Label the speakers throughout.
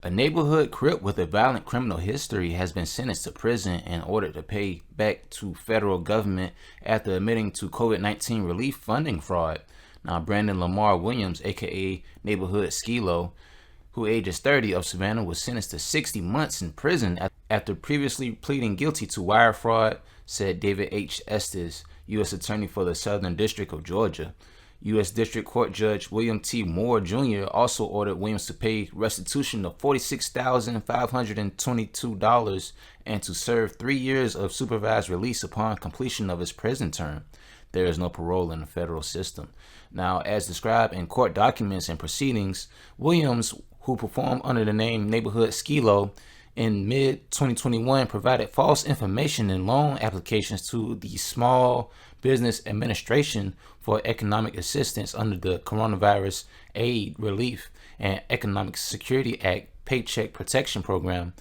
Speaker 1: A neighborhood Crip with a violent criminal history has been sentenced to prison and ordered to pay back to federal government after admitting to COVID-19 relief funding fraud. Now, Brandon Lamar Williams, aka neighborhood Skilo, who ages 30 of Savannah, was sentenced to 60 months in prison after previously pleading guilty to wire fraud, said David H. Estes, U.S. Attorney for the Southern District of Georgia. U.S. District Court Judge William T. Moore Jr. also ordered Williams to pay restitution of $46,522 and to serve 3 years of supervised release upon completion of his prison term. There is no parole in the federal system. Now, as described in court documents and proceedings, Williams, who performed under the name Neighborhood Skilo, in mid-2021 provided false information in loan applications to the Small Business Administration for economic assistance under the Coronavirus Aid, Relief, and Economic Security Act Paycheck Protection Program.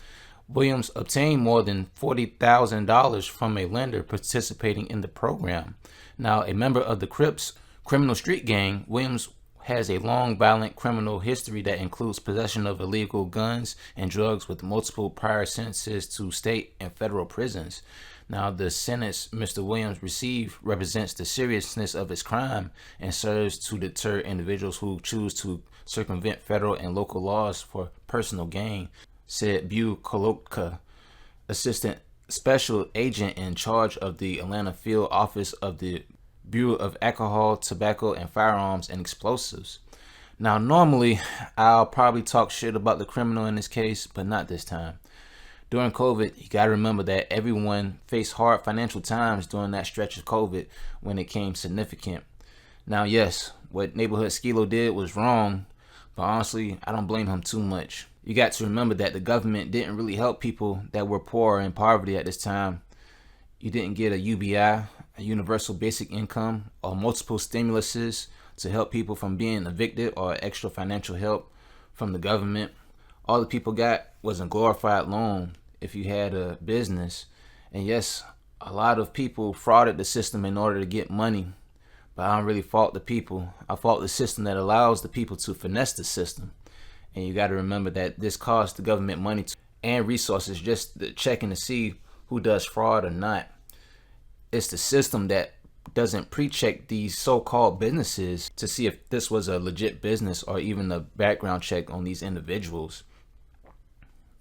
Speaker 1: Williams obtained more than $40,000 from a lender participating in the program. Now, a member of the Crip's criminal street gang, Williams has a long violent criminal history that includes possession of illegal guns and drugs with multiple prior sentences to state and federal prisons. Now, the sentence Mr. Williams received represents the seriousness of his crime and serves to deter individuals who choose to circumvent federal and local laws for personal gain, said Bu Kolotka, Assistant Special Agent in charge of the Atlanta Field Office of the Bureau of Alcohol, Tobacco, and Firearms and Explosives. Now, normally, I'll probably talk shit about the criminal in this case, but not this time. During COVID, you gotta remember that everyone faced hard financial times during that stretch of COVID when it came significant. Now, yes, what Neighborhood Skilo did was wrong, but honestly, I don't blame him too much. You got to remember that the government didn't really help people that were poor or in poverty at this time. You didn't get a UBI, a universal basic income, or multiple stimuluses to help people from being evicted or extra financial help from the government. All the people got was a glorified loan if you had a business. And yes, a lot of people frauded the system in order to get money, but I don't really fault the people. I fault the system that allows the people to finesse the system. And you got to remember that this costs the government money and resources just checking to see who does fraud or not. It's the system that doesn't pre-check these so-called businesses to see if this was a legit business or even a background check on these individuals.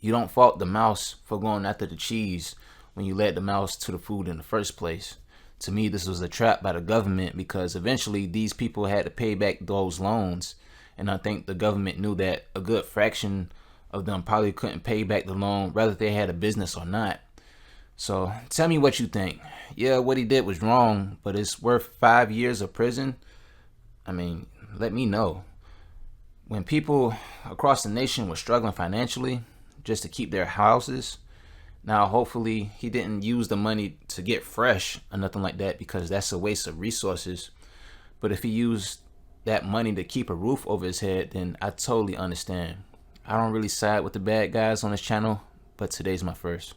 Speaker 1: You don't fault the mouse for going after the cheese when you led the mouse to the food in the first place. To me, this was a trap by the government because eventually these people had to pay back those loans. And I think the government knew that a good fraction of them probably couldn't pay back the loan, whether they had a business or not. So tell me what you think. Yeah, what he did was wrong, but it's worth 5 years of prison. I mean, let me know. When people across the nation were struggling financially just to keep their houses, now hopefully he didn't use the money to get fresh or nothing like that because that's a waste of resources. But if he used that money to keep a roof over his head, then I totally understand. I don't really side with the bad guys on this channel, but today's my first.